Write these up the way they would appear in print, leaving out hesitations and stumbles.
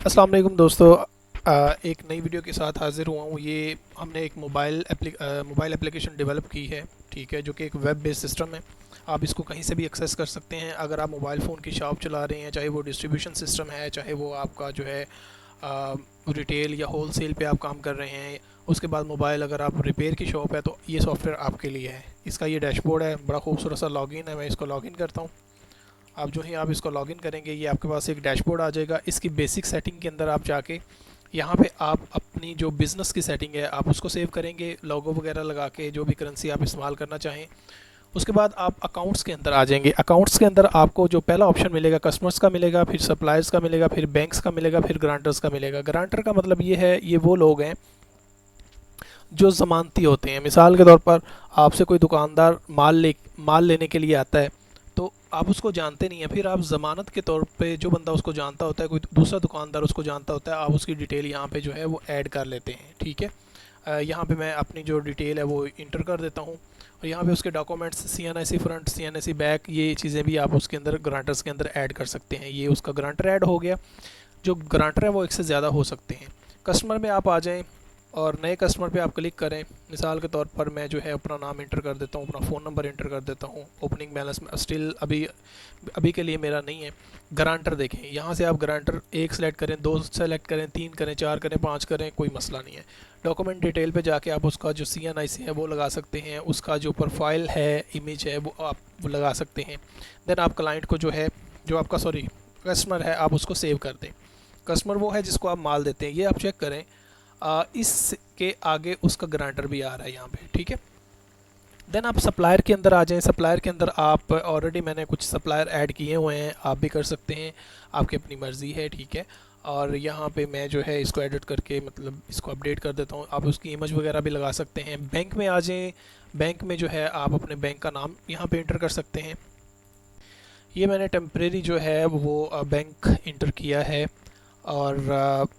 अस्सलाम वालेकुम दोस्तों। एक नई वीडियो के साथ हाज़िर हुआ हूँ। ये हमने एक मोबाइल एप्लीकेशन डेवलप की है, ठीक है, जो कि एक वेब बेस्ड सिस्टम है। आप इसको कहीं से भी एक्सेस कर सकते हैं। अगर आप मोबाइल फ़ोन की शॉप चला रहे हैं, चाहे वो डिस्ट्रीब्यूशन सिस्टम है, चाहे वो आपका जो है रिटेल या होल सेल पे आप काम कर रहे हैं। उसके बाद मोबाइल अगर आप रिपेयर की शॉप है तो ये सॉफ्टवेयर आपके लिए है। इसका ये डैशबोर्ड है, बड़ा खूबसूरत सा लॉगिन है। मैं इसको लॉगिन करता हूँ। आप जो ही आप इसको लॉगिन करेंगे ये आपके पास एक डैशबोर्ड आ जाएगा। इसकी बेसिक सेटिंग के अंदर आप जाके यहाँ पे आप अपनी जो बिज़नेस की सेटिंग है आप उसको सेव करेंगे, लोगो वगैरह लगा के, जो भी करेंसी आप इस्तेमाल करना चाहें। उसके बाद आप अकाउंट्स के अंदर आ जाएंगे। अकाउंट्स के अंदर आपको जो पहला ऑप्शन मिलेगा कस्टमर्स का मिलेगा, फिर सप्लायर्स का मिलेगा, फिर बैंक्स का मिलेगा, फिर ग्रांटर्स का मिलेगा। ग्रांटर का मतलब ये है, ये वो लोग हैं जो ज़मानती होते हैं। मिसाल के तौर पर आपसे कोई दुकानदार माल लेने के लिए आता है, तो आप उसको जानते नहीं हैं, फिर आप ज़मानत के तौर पे जो बंदा उसको जानता होता है, कोई दूसरा दुकानदार उसको जानता होता है, आप उसकी डिटेल यहाँ पे जो है वो ऐड कर लेते हैं, ठीक है। यहाँ पे मैं अपनी जो डिटेल है वो इंटर कर देता हूँ और यहाँ पे उसके documents, CNIC front, CNIC back, ये चीज़ें भी आप उसके अंदर ग्रांटर्स के अंदर ऐड कर सकते हैं। ये उसका ग्रांटर ऐड हो गया। जो ग्रांटर है वो एक से ज़्यादा हो सकते हैं। कस्टमर में आप आ जाएं और नए कस्टमर पे आप क्लिक करें। मिसाल के तौर पर मैं जो है अपना नाम इंटर कर देता हूँ, अपना फ़ोन नंबर इंटर कर देता हूँ। ओपनिंग बैलेंस में स्टिल अभी अभी के लिए मेरा नहीं है। गारंटर देखें, यहाँ से आप गारंटर 1 सेलेक्ट करें, 2 सेलेक्ट करें, 3 करें, 4 करें, 5 करें, कोई मसला नहीं है। डॉक्यूमेंट डिटेल पे जाके आप उसका जो CNIC है वो लगा सकते हैं, उसका जो प्रोफाइल है, इमेज है, वो आप लगा सकते हैं। देन आप क्लाइंट को जो है, जो आपका सॉरी कस्टमर है, आप उसको सेव कर दें। कस्टमर वो है जिसको आप माल देते हैं। ये आप चेक करें, इसके आगे उसका गारंटर भी आ रहा है यहाँ पे, ठीक है। देन आप सप्लायर के अंदर आ जाएं। सप्लायर के अंदर आप ऑलरेडी मैंने कुछ सप्लायर ऐड किए हुए हैं, आप भी कर सकते हैं, आपकी अपनी मर्ज़ी है, ठीक है। और यहाँ पे मैं जो है इसको एडिट करके मतलब इसको अपडेट कर देता हूँ। आप उसकी इमेज वगैरह भी लगा सकते हैं। बैंक में आ जाएँ। बैंक में जो है आप अपने बैंक का नाम यहाँ पे इंटर कर सकते हैं। ये मैंने टेम्परेरी जो है वो बैंक इंटर किया है और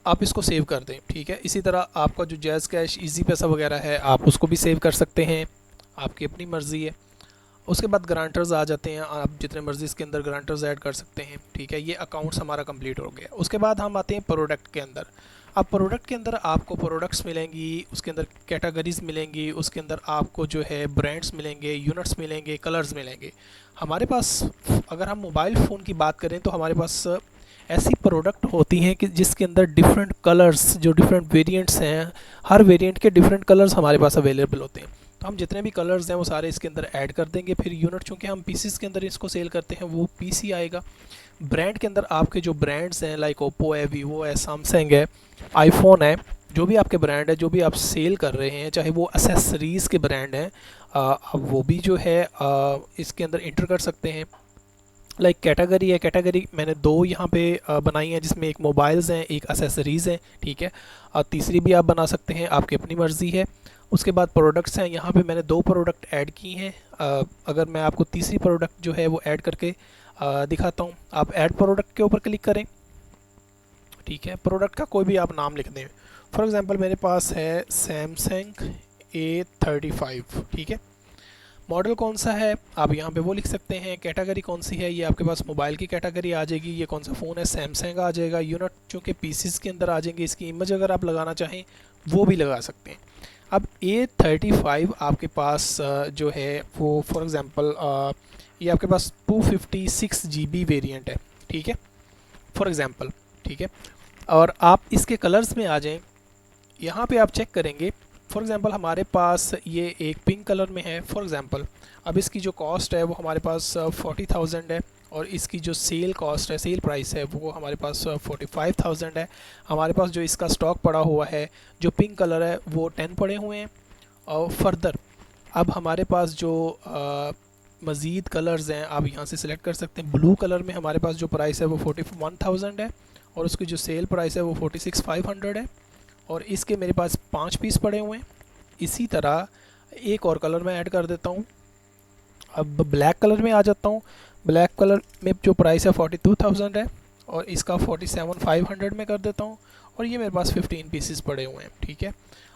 आप इसको सेव कर दें, ठीक है। इसी तरह आपका जो जैज़ कैश, इजी पैसा वगैरह है, आप उसको भी सेव कर सकते हैं, आपकी अपनी मर्ज़ी है। उसके बाद ग्रांटर्स आ जाते हैं, आप जितने मर्ज़ी इसके अंदर ग्रांटर्स ऐड कर सकते हैं, ठीक है। ये अकाउंट्स हमारा कंप्लीट हो गया। उसके बाद हम आते हैं प्रोडक्ट के अंदर। अब प्रोडक्ट के अंदर आपको प्रोडक्ट्स मिलेंगी, उसके अंदर कैटेगरीज मिलेंगी, उसके अंदर आपको जो है ब्रांड्स मिलेंगे, यूनिट्स मिलेंगे, कलर्स मिलेंगे। हमारे पास अगर हम मोबाइल फ़ोन की बात करें तो हमारे पास ऐसी प्रोडक्ट होती हैं कि जिसके अंदर डिफरेंट कलर्स, जो डिफरेंट वेरिएंट्स हैं, हर वेरिएंट के डिफरेंट कलर्स हमारे पास अवेलेबल होते हैं। तो हम जितने भी कलर्स हैं वो सारे इसके अंदर ऐड कर देंगे। फिर यूनिट, चूँकि हम पीसीस के अंदर इसको सेल करते हैं, वो पीसी आएगा। ब्रांड के अंदर आपके जो ब्रांड्स हैं, लाइक ओप्पो है, वीवो है, सैमसंग है, आईफोन है, जो भी आपके ब्रांड है, जो भी आप सेल कर रहे हैं, चाहे वो एसेसरीज़ के ब्रांड हैं, अब वो भी जो है इसके अंदर इंटर कर सकते हैं। लाइक कैटेगरी है, कैटेगरी मैंने 2 यहाँ पे बनाई हैं, जिसमें एक मोबाइल्स हैं, एक एसेसरीज़ हैं, ठीक है। और तीसरी भी आप बना सकते हैं, आपकी अपनी मर्ज़ी है। उसके बाद प्रोडक्ट्स हैं, यहाँ पे मैंने 2 प्रोडक्ट ऐड की हैं। अगर मैं आपको तीसरी प्रोडक्ट जो है वो ऐड करके दिखाता हूँ। आप ऐड प्रोडक्ट के ऊपर क्लिक करें, ठीक है। प्रोडक्ट का कोई भी आप नाम लिख दें। फॉर एग्ज़ाम्पल मेरे पास है सैमसंग A35, ठीक है। मॉडल कौन सा है आप यहाँ पे वो लिख सकते हैं। कैटेगरी कौन सी है, ये आपके पास मोबाइल की कैटेगरी आ जाएगी। ये कौन सा फ़ोन है, सैमसंग आ जाएगा। यूनिट चूँकि पीसीस के अंदर आ जाएंगे, इसकी इमेज अगर आप लगाना चाहें वो भी लगा सकते हैं। अब A35 आपके पास जो है वो फॉर एग्ज़ाम्पल ये आपके पास 256 GB वेरिएंट है, ठीक है, फॉर एग्ज़ाम्पल, ठीक है। और आप इसके कलर्स में आ जाएँ। यहाँ पे आप चेक करेंगे, फॉर एग्ज़ाम्पल हमारे पास ये एक पिंक कलर में है, फॉर एग्ज़ाम्पल। अब इसकी जो कॉस्ट है वो हमारे पास 40,000 है और इसकी जो सेल कॉस्ट है, सेल प्राइस है, वो हमारे पास 45,000 है। हमारे पास जो इसका स्टॉक पड़ा हुआ है, जो पिंक कलर है, वो 10 पड़े हुए हैं। और फर्दर अब हमारे पास जो मज़ीद कलर्स हैं आप यहाँ से सिलेक्ट कर सकते हैं। ब्लू कलर में हमारे पास जो प्राइस है वो 41,000 है और उसकी जो सेल प्राइस है वो 46,500 है। और इसके मेरे पास 5 पीस पड़े हुए हैं। इसी तरह एक और कलर मैं ऐड कर देता हूँ। अब ब्लैक कलर में आ जाता हूँ। ब्लैक कलर में जो प्राइस है 42,000 है और इसका 47,500 में कर देता हूँ। और ये मेरे पास 15 पीसेस पड़े हुए हैं, ठीक है।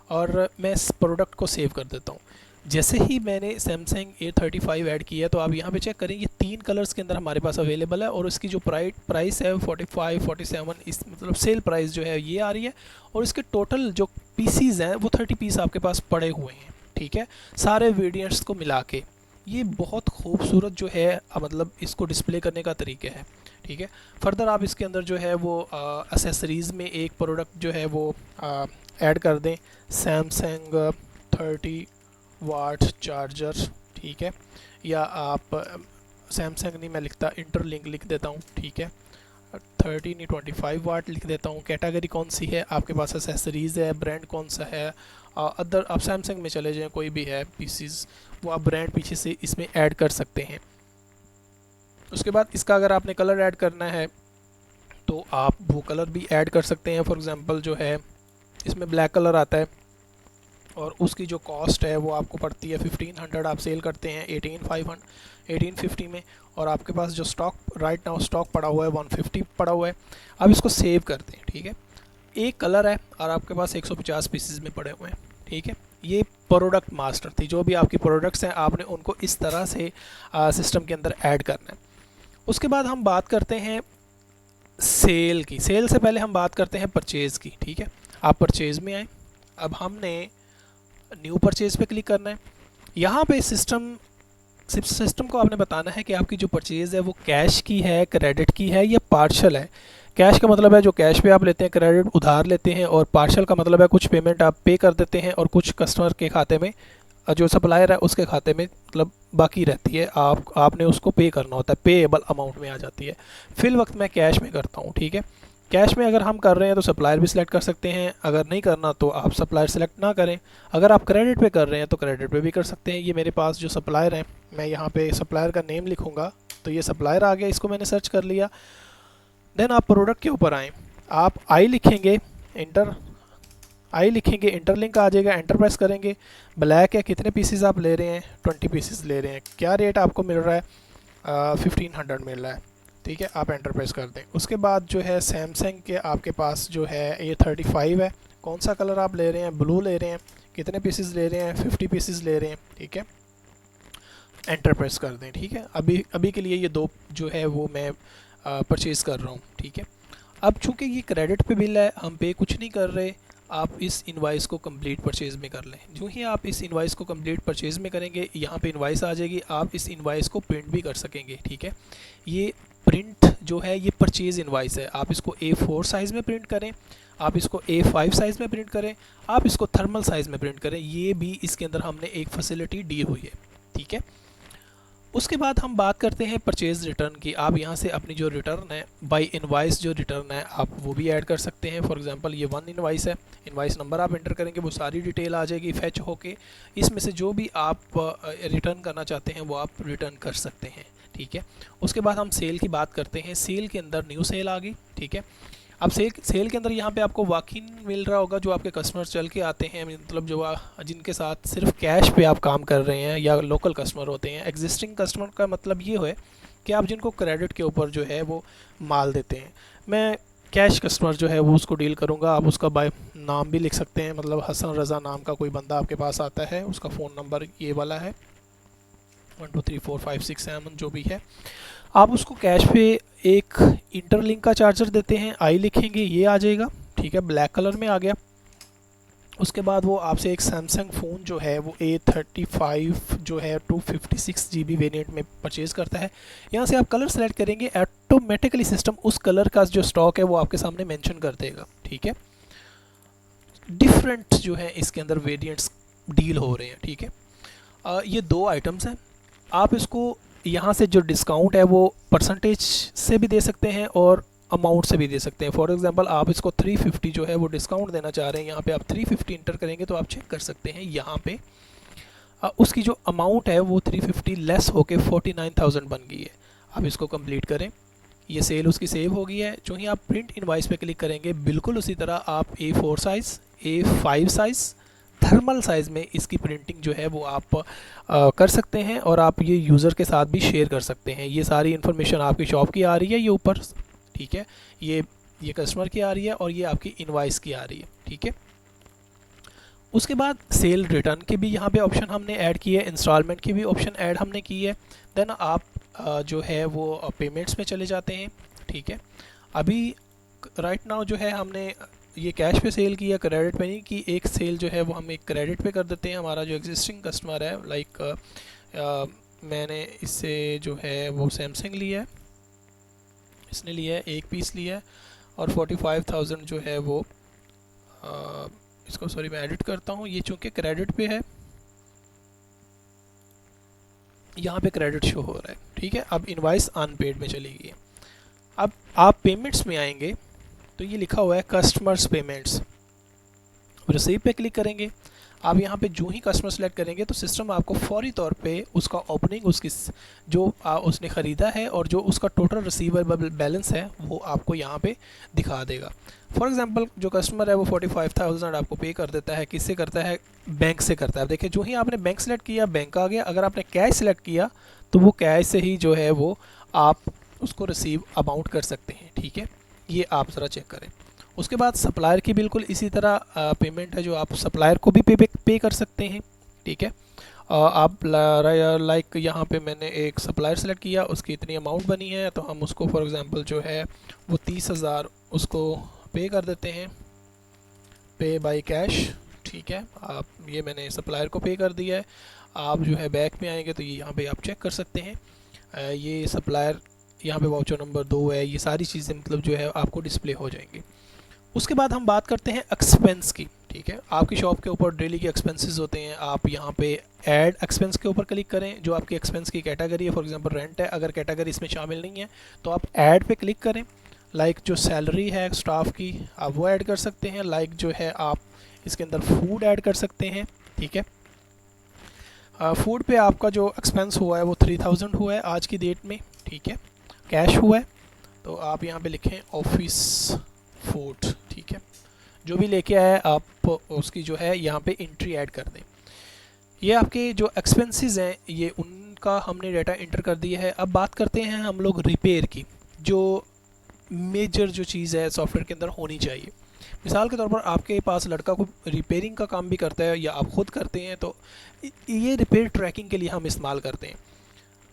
और मैं इस प्रोडक्ट को सेव कर देता हूँ। जैसे ही मैंने सैमसंग A35 ऐड किया है तो आप यहाँ पे चेक करें, ये 3 कलर्स के अंदर हमारे पास अवेलेबल है और इसकी जो प्राइस है 45 47, इस मतलब सेल प्राइस जो है ये आ रही है। और इसके टोटल जो पीसीज हैं वो 30 पीस आपके पास पड़े हुए हैं, ठीक है, सारे वेरिएंट्स को मिला के। ये बहुत खूबसूरत जो है मतलब इसको डिस्प्ले करने का तरीका है, ठीक है। फर्दर आप इसके अंदर जो है वो एसेसरीज़ में एक प्रोडक्ट जो है वो ऐड कर दें, सैमसंग 30 वाट चार्जर, ठीक है। या आप सैमसंग नहीं मैं लिखता, इंटरलिंक लिख देता हूँ, ठीक है। 30 नहीं 25 वाट लिख देता हूँ। कैटेगरी कौन सी है आपके पास, एसेसरीज़ है, ब्रांड कौन सा है, अदर आप सैमसंग में चले जाएँ, कोई भी है पीसीज वो आप ब्रांड पीछे से इसमें ऐड कर सकते हैं। उसके बाद इसका अगर आपने कलर ऐड करना है तो आप वो कलर भी ऐड कर सकते हैं। फॉर एग्ज़ाम्पल जो है इसमें ब्लैक कलर आता है और उसकी जो कॉस्ट है वो आपको पड़ती है 1500, आप सेल करते हैं 1850 में, और आपके पास जो स्टॉक राइट नाउ स्टॉक पड़ा हुआ है 150 पड़ा हुआ है। अब इसको सेव करते हैं, ठीक है। एक कलर है और आपके पास 150 पीसेस में पड़े हुए हैं, ठीक है। ये प्रोडक्ट मास्टर थी, जो भी आपकी प्रोडक्ट्स हैं आपने उनको इस तरह से सिस्टम के अंदर ऐड करना है। उसके बाद हम बात करते हैं सेल की। सेल से पहले हम बात करते हैं परचेज़ की, ठीक है। आप परचेज़ में आए, अब हमने न्यू परचेज़ पे क्लिक करना है। यहाँ पे सिस्टम को आपने बताना है कि आपकी जो परचेज़ है वो कैश की है, क्रेडिट की है या पार्शल है। कैश का मतलब है जो कैश पे आप लेते हैं, क्रेडिट उधार लेते हैं, और पार्शल का मतलब है कुछ पेमेंट आप पे कर देते हैं और कुछ कस्टमर के खाते में, जो सप्लायर है उसके खाते में मतलब बाकी रहती है, आपने उसको पे करना होता है, पेएबल अमाउंट में आ जाती है। फिल वक्त मैं कैश में करता हूँ, ठीक है। कैश में अगर हम कर रहे हैं तो सप्लायर भी सिलेक्ट कर सकते हैं, अगर नहीं करना तो आप सप्लायर सेलेक्ट ना करें। अगर आप क्रेडिट पे कर रहे हैं तो क्रेडिट पे भी कर सकते हैं। ये मेरे पास जो सप्लायर है, मैं यहाँ पे सप्लायर का नेम लिखूँगा तो ये सप्लायर आ गया, इसको मैंने सर्च कर लिया। देन आप प्रोडक्ट के ऊपर आएँ, आप आई लिखेंगे, इंटरलिंक आ जाएगा, एंटर प्रेस करेंगे। ब्लैक है, कितने पीसेस आप ले रहे हैं, 20 पीसेस ले रहे हैं, क्या रेट आपको मिल रहा है, 1500 मिल रहा है, ठीक है। आप एंटर प्रेस कर दें। उसके बाद जो है सैमसंग के आपके पास जो है A35 है, कौन सा कलर आप ले रहे हैं, ब्लू ले रहे हैं, कितने पीसेस ले रहे हैं, 50 पीसेस ले रहे हैं, ठीक है। एंटर प्रेस कर दें, ठीक है। अभी के लिए ये दो जो है वो मैं परचेज़ कर रहा हूँ, ठीक है। अब चूँकि ये क्रेडिट पे बिल है, हम पे कुछ नहीं कर रहे, आप इस इनवाइस को कंप्लीट परचेज़ में कर लें। जो ही आप इस इनवाइस को कंप्लीट परचेज़ में करेंगे, यहाँ पे इनवाइस आ जाएगी, आप इस इनवाइस को प्रिंट भी कर सकेंगे, ठीक है। ये प्रिंट जो है ये परचेज़ इनवाइस है, आप इसको A4 साइज़ में प्रिंट करें, आप इसको A5 साइज़ में प्रिंट करें, आप इसको थर्मल साइज़ में प्रिंट करें, ये भी इसके अंदर हमने एक फैसिलिटी दी हुई है, ठीक है। उसके बाद हम बात करते हैं परचेज़ रिटर्न की। आप यहाँ से अपनी जो रिटर्न है बाय इनवाइस जो रिटर्न है आप वो भी ऐड कर सकते हैं। फॉर एग्जांपल ये 1 इनवाइस है, इनवाइस नंबर आप एंटर करेंगे, वो सारी डिटेल आ जाएगी फैच होके, इसमें से जो भी आप रिटर्न करना चाहते हैं वो आप रिटर्न कर सकते हैं, ठीक है। उसके बाद हम सेल की बात करते हैं। सेल के अंदर न्यू सेल आ गई, ठीक है। अब सेल के अंदर यहाँ पे आपको वॉक-इन मिल रहा होगा, जो आपके कस्टमर चल के आते हैं, मतलब जो जिनके साथ सिर्फ कैश पे आप काम कर रहे हैं या लोकल कस्टमर होते हैं। एग्जिस्टिंग कस्टमर का मतलब ये है कि आप जिनको क्रेडिट के ऊपर जो है वो माल देते हैं। मैं कैश कस्टमर जो है वो उसको डील करूँगा। आप उसका बाय नाम भी लिख सकते हैं, मतलब हसन रज़ा नाम का कोई बंदा आपके पास आता है, उसका फ़ोन नंबर ये वाला है 1 2 3 4 5 6 7 जो भी है। आप उसको कैश पे एक इंटरलिंक का चार्जर देते हैं, आई लिखेंगे, ये आ जाएगा, ठीक है, ब्लैक कलर में आ गया। उसके बाद वो आपसे एक सैमसंग फ़ोन जो है वो A35 जो है 256 GB वेरिएंट में परचेज़ करता है। यहाँ से आप कलर सेलेक्ट करेंगे, ऑटोमेटिकली सिस्टम उस कलर का जो स्टॉक है वो आपके सामने मेंशन कर देगा, ठीक है। डिफरेंट जो है इसके अंदर वेरिएंट्स डील हो रहे हैं, ठीक है। ये दो आइटम्स हैं। आप इसको यहाँ से जो डिस्काउंट है वो परसेंटेज से भी दे सकते हैं और अमाउंट से भी दे सकते हैं। फॉर एग्जांपल आप इसको 350 जो है वो डिस्काउंट देना चाह रहे हैं, यहाँ पे आप 350 इंटर करेंगे तो आप चेक कर सकते हैं यहाँ पे उसकी जो अमाउंट है वो 350 लेस होके 49,000 बन गई है। आप इसको कंप्लीट करें, ये सेल उसकी सेव हो गई है। जो ही आप प्रिंट इनवाइस पे क्लिक करेंगे, बिल्कुल उसी तरह आप A4 size, A5 size, thermal size में इसकी प्रिंटिंग जो है वो आप कर सकते हैं और आप ये यूज़र के साथ भी शेयर कर सकते हैं। ये सारी इन्फॉर्मेशन आपकी शॉप की आ रही है ये ऊपर, ठीक है, ये कस्टमर की आ रही है और ये आपकी इनवाइस की आ रही है, ठीक है। उसके बाद सेल रिटर्न के भी यहाँ पे ऑप्शन हमने ऐड किए, इंस्टॉलमेंट की भी ऑप्शन ऐड हमने की है। देन आप जो है वो पेमेंट्स में चले जाते हैं, ठीक है। अभी राइट नाउ जो है हमने ये कैश पे सेल किया, क्रेडिट पे नहीं की। एक सेल जो है वो हम एक क्रेडिट पे कर देते हैं। हमारा जो एग्जिस्टिंग कस्टमर है, लाइक मैंने इससे जो है वो सैमसंग लिया है, इसने लिया है, एक पीस लिया है और 45,000 जो है वो इसको सॉरी मैं एडिट करता हूँ। ये चूँकि क्रेडिट पे है, यहाँ पे क्रेडिट शो हो रहा है, ठीक है। अब इनवाइस अनपेड में चली गई है। अब आप पेमेंट्स में आएंगे तो ये लिखा हुआ है कस्टमर्स पेमेंट्स, रिसीव पे क्लिक करेंगे। आप यहाँ पे जो ही कस्टमर सेलेक्ट करेंगे तो सिस्टम आपको फौरी तौर पे उसका ओपनिंग, उसकी जो उसने ख़रीदा है और जो उसका टोटल रिसीवेबल बैलेंस है वो आपको यहाँ पे दिखा देगा। फॉर एग्जांपल जो कस्टमर है वो 45,000 आपको पे कर देता है। किससे करता है? बैंक से करता है। देखिए जो ही आपने बैंक सेलेक्ट किया बैंक आ गया। अगर आपने कैश सेलेक्ट किया तो वो कैश से ही जो है वो आप उसको रिसीव अमाउंट कर सकते हैं, ठीक है। ये आप ज़रा चेक करें। उसके बाद सप्लायर की बिल्कुल इसी तरह पेमेंट है, जो आप सप्लायर को भी पे कर सकते हैं, ठीक है। आप लाइक यहाँ पे मैंने एक सप्लायर सेलेक्ट किया, उसकी इतनी अमाउंट बनी है तो हम उसको फॉर एग्जांपल जो है वो 30,000 उसको पे कर देते हैं, पे बाय कैश, ठीक है। आप ये मैंने सप्लायर को पे कर दिया है। आप जो है बैक में आएंगे तो ये यहाँ पे आप चेक कर सकते हैं। ये सप्लायर यहाँ पे वाउचर नंबर 2 है। ये सारी चीज़ें मतलब जो है आपको डिस्प्ले हो जाएंगी। उसके बाद हम बात करते हैं एक्सपेंस की, ठीक है। आपकी शॉप के ऊपर डेली के एक्सपेंसेस होते हैं। आप यहाँ पे ऐड एक्सपेंस के ऊपर क्लिक करें। जो आपकी एक्सपेंस की कैटेगरी है, फॉर एग्जांपल रेंट है, अगर कैटेगरी इसमें शामिल नहीं है तो आप ऐड पे क्लिक करें। लाइक जो सैलरी है स्टाफ की आप वो ऐड कर सकते हैं। लाइक जो है आप इसके अंदर फूड ऐड कर सकते हैं, ठीक है। फूड पे आपका जो एक्सपेंस हुआ है वो 3000 हुआ है आज की डेट में, ठीक है। कैश हुआ है तो आप यहाँ पे लिखें ऑफिस फूड, ठीक है। जो भी लेके आए आप उसकी जो है यहाँ पे एंट्री ऐड कर दें। ये आपके जो एक्सपेंसेस हैं ये उनका हमने डाटा इंटर कर दिया है। अब बात करते हैं हम लोग रिपेयर की, जो मेजर जो चीज़ है सॉफ्टवेयर के अंदर होनी चाहिए। मिसाल के तौर पर आपके पास लड़का को रिपेयरिंग का काम भी करता है या आप ख़ुद करते हैं तो ये रिपेयर ट्रैकिंग के लिए हम इस्तेमाल करते हैं।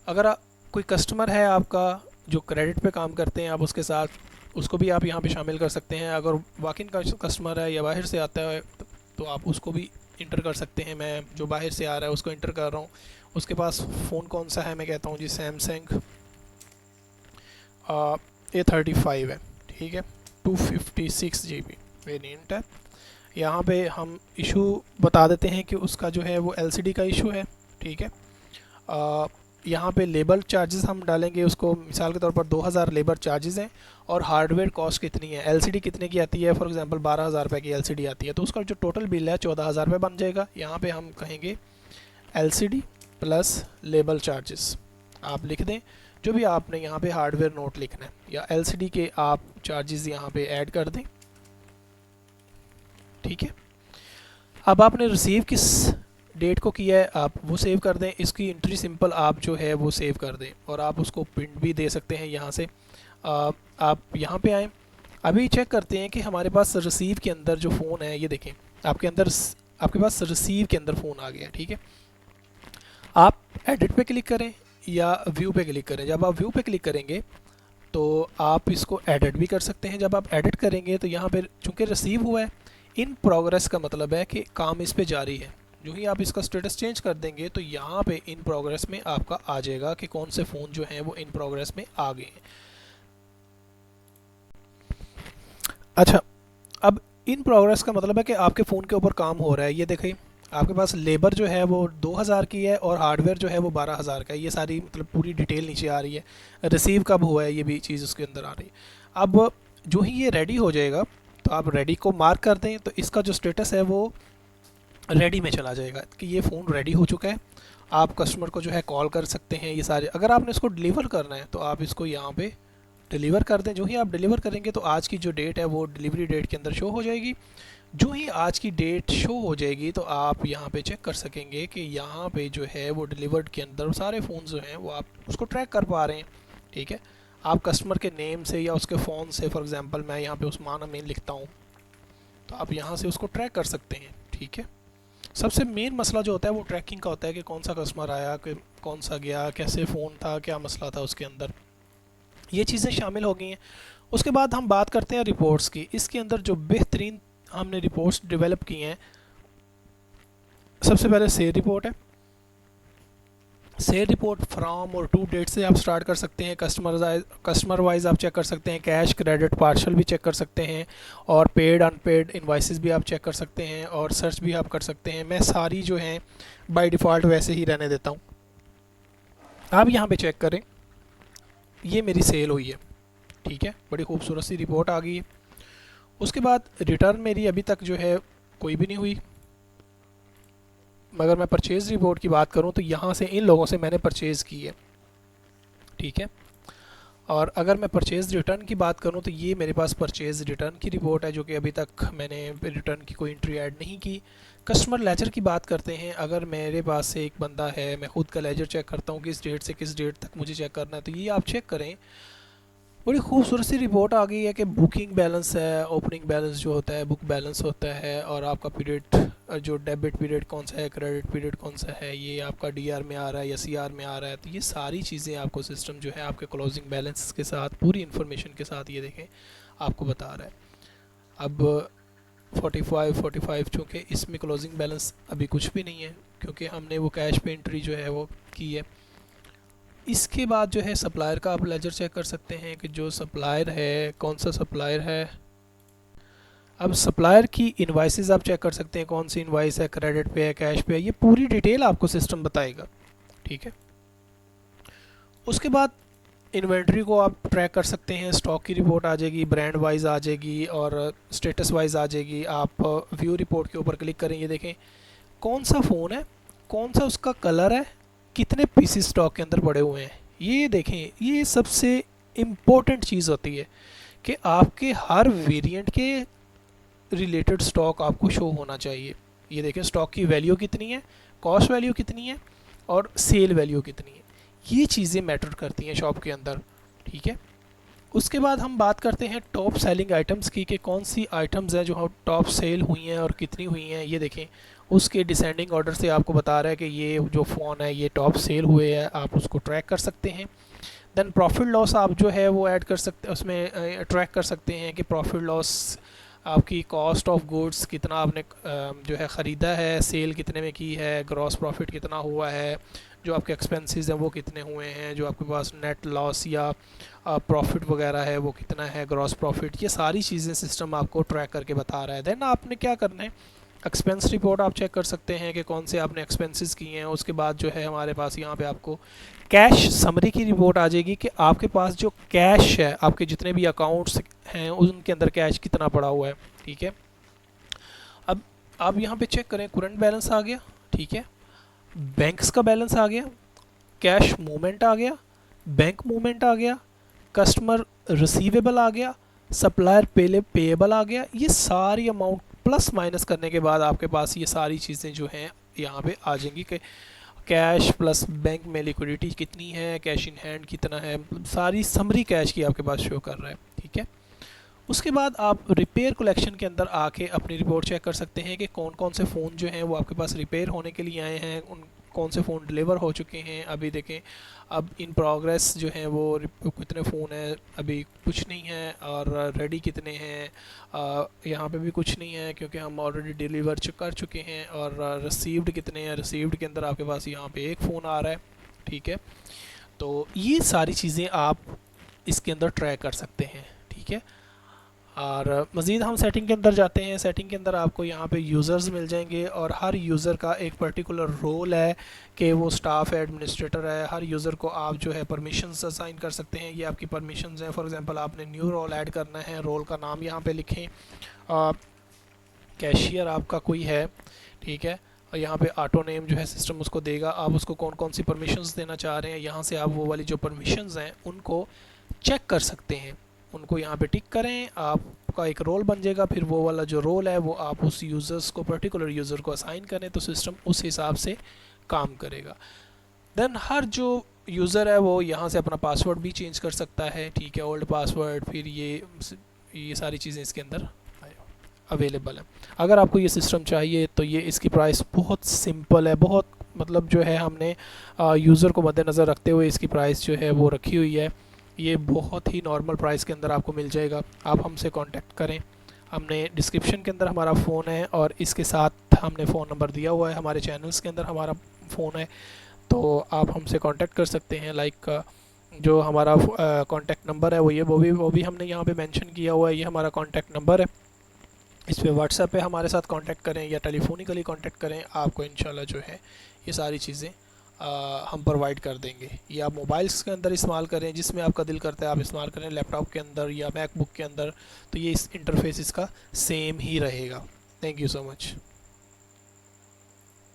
अगर कोई कस्टमर है आपका जो क्रेडिट पे काम करते हैं, आप उसके साथ उसको भी आप यहाँ पे शामिल कर सकते हैं। अगर वॉक-इन का कस्टमर है या बाहर से आता है तो आप उसको भी इंटर कर सकते हैं। मैं जो बाहर से आ रहा है उसको इंटर कर रहा हूँ। उसके पास फ़ोन कौन सा है, मैं कहता हूँ जी सैमसंग A35 है, ठीक है। 256 GB वेरिएंट है। यहाँ पे हम इशू बता देते हैं कि उसका जो है वो LCD का इशू है, ठीक है। यहाँ पे लेबर चार्जेस हम डालेंगे उसको, मिसाल के तौर पर 2000 लेबर चार्जेस हैं और हार्डवेयर कॉस्ट कितनी है, LCD कितने की आती है, फॉर एग्जांपल 12,000 रुपये की LCD आती है तो उसका जो टोटल बिल है 14,000 रुपये बन जाएगा। यहाँ पे हम कहेंगे LCD प्लस लेबर चार्जेस आप लिख दें। जो भी आपने यहाँ पे हार्डवेयर नोट लिखना है या LCD के आप चार्जेस यहाँ पे ऐड कर दें, ठीक है। अब आपने रिसीव किस डेट को किया है आप वो सेव कर दें। इसकी एंट्री सिंपल आप जो है वो सेव कर दें और आप उसको प्रिंट भी दे सकते हैं यहाँ से। आप यहाँ पे आएँ। अभी चेक करते हैं कि हमारे पास रिसीव के अंदर जो फ़ोन है, ये देखें आपके पास रिसीव के अंदर फ़ोन आ गया, ठीक है। आप एडिट पे क्लिक करें या व्यू पे क्लिक करें। जब आप व्यू पे क्लिक करेंगे तो आप इसको एडिट भी कर सकते हैं। जब आप एडिट करेंगे तो यहाँ पर चूँकि रिसीव हुआ है, इन प्रोग्रेस का मतलब है कि काम इस पे जारी है। जो ही आप इसका स्टेटस चेंज कर देंगे तो यहाँ पे इन प्रोग्रेस में आपका आ जाएगा कि कौन से फ़ोन जो हैं वो इन प्रोग्रेस में आ गए हैं। अच्छा, अब इन प्रोग्रेस का मतलब है कि आपके फ़ोन के ऊपर काम हो रहा है। ये देखिए आपके पास लेबर जो है वो 2000 की है और हार्डवेयर जो है वो 12,000 का है। ये सारी मतलब पूरी डिटेल नीचे आ रही है। रिसीव कब हुआ है ये भी चीज़ उसके अंदर आ रही है। अब जो ही ये रेडी हो जाएगा तो आप रेडी को मार्क कर दें तो इसका जो स्टेटस है वो रेडी में चला जाएगा कि ये फ़ोन रेडी हो चुका है। आप कस्टमर को जो है कॉल कर सकते हैं। ये सारे अगर आपने इसको डिलीवर करना है तो आप इसको यहाँ पे डिलीवर कर दें। जो ही आप डिलीवर करेंगे तो आज की जो डेट है वो डिलीवरी डेट के अंदर शो हो जाएगी। जो ही आज की डेट शो हो जाएगी तो आप यहाँ पे चेक कर सकेंगे कि यहाँ पे जो है वो डिलीवर्ड के अंदर सारे फ़ोन जो हैं वो आप उसको ट्रैक कर पा रहे हैं, ठीक है। आप कस्टमर के नेम से या उसके फ़ोन से, फॉर एग्ज़ाम्पल मैं यहाँ पे उस्मान अमीन लिखता हूँ तो आप यहाँ से उसको ट्रैक कर सकते हैं, ठीक है। सबसे मेन मसला जो होता है वो ट्रैकिंग का होता है कि कौन सा कस्टमर आया, कि कौन सा गया, कैसे फ़ोन था, क्या मसला था उसके अंदर, ये चीज़ें शामिल हो गई हैं। उसके बाद हम बात करते हैं रिपोर्ट्स की। इसके अंदर जो बेहतरीन हमने रिपोर्ट्स डेवलप की हैं, सबसे पहले सेल रिपोर्ट है। सेल रिपोर्ट फ्रॉम और टू डेट से आप स्टार्ट कर सकते हैं। कस्टमर वाइज आप चेक कर सकते हैं, कैश क्रेडिट पार्शल भी चेक कर सकते हैं, और पेड अनपेड इनवाइसेस भी आप चेक कर सकते हैं, और सर्च भी आप कर सकते हैं। मैं सारी जो हैं बाय डिफ़ॉल्ट वैसे ही रहने देता हूँ। आप यहाँ पे चेक करें, ये मेरी सेल हुई है, ठीक है, बड़ी खूबसूरत सी रिपोर्ट आ गई है। उसके बाद रिटर्न मेरी अभी तक जो है कोई भी नहीं हुई। मगर मैं परचेज़ रिपोर्ट की बात करूं तो यहाँ से इन लोगों से मैंने परचेज़ की है, ठीक है। और अगर मैं परचेज़ रिटर्न की बात करूं तो ये मेरे पास परचेज़ रिटर्न की रिपोर्ट है, जो कि अभी तक मैंने रिटर्न की कोई एंट्री ऐड नहीं की। कस्टमर लेजर की बात करते हैं। अगर मेरे पास से एक बंदा है, मैं ख़ुद का लेजर चेक करता हूँ किस डेट से किस डेट तक मुझे चेक करना है, तो ये आप चेक करें, बड़ी खूबसूरत सी रिपोर्ट आ गई है कि बुकिंग बैलेंस है, ओपनिंग बैलेंस जो होता है, बुक बैलेंस होता है, और आपका पीरियड जो डेबिट पीरियड कौन सा है, क्रेडिट पीरियड कौन सा है, ये आपका डीआर में आ रहा है या सीआर में आ रहा है। तो ये सारी चीज़ें आपको सिस्टम जो है आपके क्लोजिंग बैलेंस के साथ पूरी इन्फॉर्मेशन के साथ ये देखें आपको बता रहा है। अब 45 चूँकि इसमें क्लोजिंग बैलेंस अभी कुछ भी नहीं है, क्योंकि हमने वो कैश पे एंट्री जो है वो की है। इसके बाद जो है सप्लायर का आप लेजर चेक कर सकते हैं कि जो सप्लायर है कौन सा सप्लायर है। अब सप्लायर की इनवाइसेस आप चेक कर सकते हैं, कौन सी इनवाइस है, क्रेडिट पे है, कैश पे है, ये पूरी डिटेल आपको सिस्टम बताएगा, ठीक है। उसके बाद इन्वेंट्री को आप ट्रैक कर सकते हैं, स्टॉक की रिपोर्ट आ जाएगी, ब्रांड वाइज आ जाएगी और स्टेटस वाइज आ जाएगी। आप व्यू रिपोर्ट के ऊपर क्लिक करें, ये देखें कौन सा फ़ोन है, कौन सा उसका कलर है, कितने पीसेस स्टॉक के अंदर पड़े हुए हैं, ये देखें। ये सबसे इम्पोर्टेंट चीज़ होती है कि आपके हर वेरिएंट के रिलेटेड स्टॉक आपको शो होना चाहिए। ये देखें स्टॉक की वैल्यू कितनी है, कॉस्ट वैल्यू कितनी है, और सेल वैल्यू कितनी है। ये चीज़ें मैटर करती हैं शॉप के अंदर, ठीक है। उसके बाद हम बात करते हैं टॉप सेलिंग आइटम्स की, कि कौन सी आइटम्स हैं जो टॉप सेल हुई हैं और कितनी हुई हैं। ये देखें उसके डिसेंडिंग ऑर्डर से आपको बता रहा है कि ये जो फ़ोन है ये टॉप सेल हुए हैं, आप उसको ट्रैक कर सकते हैं। देन प्रॉफिट लॉस आप जो है वो ऐड कर सकते, उसमें ट्रैक कर सकते हैं कि प्रॉफिट लॉस आपकी कॉस्ट ऑफ गुड्स कितना आपने जो है ख़रीदा है, सेल कितने में की है, ग्रॉस प्रॉफिट कितना हुआ है, जो आपके एक्सपेंसेस हैं वो कितने हुए हैं, जो आपके पास नेट लॉस या प्रॉफिट वगैरह है वो कितना है, ग्रॉस प्रॉफिट, ये सारी चीज़ें सिस्टम आपको ट्रैक करके बता रहा है। देन आपने क्या करना है, एक्सपेंस रिपोर्ट आप चेक कर सकते हैं कि कौन से आपने एक्सपेंसेस किए हैं। उसके बाद जो है हमारे पास यहाँ पे आपको कैश समरी की रिपोर्ट आ जाएगी कि आपके पास जो कैश है, आपके जितने भी अकाउंट्स हैं उनके अंदर कैश कितना पड़ा हुआ है, ठीक है। अब आप यहाँ पे चेक करें, करंट बैलेंस आ गया, ठीक है, बैंक्स का बैलेंस आ गया, कैश मूवमेंट आ गया, बैंक मूवमेंट आ गया, कस्टमर रिसीवेबल आ गया, सप्लायर पेएबल आ गया। ये सारी अमाउंट प्लस माइनस करने के बाद आपके पास ये सारी चीज़ें जो हैं यहाँ पे आ जाएंगी कि कैश प्लस बैंक में लिक्विडिटी कितनी है, कैश इन हैंड कितना है, सारी समरी कैश की आपके पास शो कर रहा है, ठीक है। उसके बाद आप रिपेयर कलेक्शन के अंदर आके अपनी रिपोर्ट चेक कर सकते हैं कि कौन कौन से फ़ोन जो हैं वो आपके पास रिपेयर होने के लिए आए हैं, उन कौन से फ़ोन डिलीवर हो चुके हैं। अभी देखें अब इन प्रोग्रेस जो हैं वो कितने फ़ोन हैं, अभी कुछ नहीं है, और रेडी कितने हैं यहाँ पे भी कुछ नहीं है क्योंकि हम ऑलरेडी डिलीवर कर चुके हैं। और रिसीव्ड कितने हैं, रिसीव्ड के अंदर आपके पास यहाँ पे एक फ़ोन आ रहा है, ठीक है। तो ये सारी चीज़ें आप इसके अंदर ट्रैक कर सकते हैं, ठीक है। और मज़ीद हम सेटिंग के अंदर जाते हैं। सेटिंग के अंदर आपको यहाँ पे यूज़र्स मिल जाएंगे, और हर यूज़र का एक पर्टिकुलर रोल है कि वो स्टाफ है, एडमिनिस्ट्रेटर है। हर यूज़र को आप जो है परमिशंस असाइन कर सकते हैं, ये आपकी परमिशंस हैं। फॉर एग्जांपल आपने न्यू रोल ऐड करना है, रोल का नाम यहाँ पे लिखें, कैशियर आपका कोई है, ठीक है, और यहाँ पे ऑटो नेम जो है सिस्टम उसको देगा। आप उसको कौन कौन सी परमिशंस देना चाह रहे हैं, यहाँ से आप वो वाली जो परमिशंस हैं उनको चेक कर सकते हैं, उनको यहाँ पे टिक करें, आपका एक रोल बन जाएगा। फिर वो वाला जो रोल है वो आप उस यूज़र्स को, पर्टिकुलर यूज़र को असाइन करें तो सिस्टम उस हिसाब से काम करेगा। देन हर जो यूज़र है वो यहाँ से अपना पासवर्ड भी चेंज कर सकता है, ठीक है, ओल्ड पासवर्ड, फिर ये सारी चीज़ें इसके अंदर आए। अवेलेबल है। अगर आपको ये सिस्टम चाहिए तो ये इसकी प्राइस बहुत सिंपल है, बहुत मतलब जो है हमने यूज़र को मद्देनज़र रखते हुए इसकी प्राइस जो है वो रखी हुई है। ये बहुत ही नॉर्मल प्राइस के अंदर आपको मिल जाएगा। आप हमसे कांटेक्ट करें, हमने डिस्क्रिप्शन के अंदर हमारा फ़ोन है और इसके साथ हमने फ़ोन नंबर दिया हुआ है, हमारे चैनल्स के अंदर हमारा फ़ोन है, तो आप हमसे कांटेक्ट कर सकते हैं। लाइक जो हमारा कांटेक्ट नंबर है वो भी हमने यहाँ पे मेंशन किया हुआ है, ये हमारा कांटेक्ट नंबर है। इस पे व्हाट्सएप पे हमारे साथ कांटेक्ट करें या टेलीफोनिकली कांटेक्ट करें, आपको इंशाल्लाह जो है ये सारी चीज़ें हम प्रोवाइड कर देंगे। ये आप मोबाइल्स के अंदर इस्तेमाल करें, जिसमें आपका दिल करता है आप इस्तेमाल करें, लैपटॉप के अंदर या मैकबुक के अंदर, तो ये इस इंटरफेस इसका सेम ही रहेगा। Thank you so much.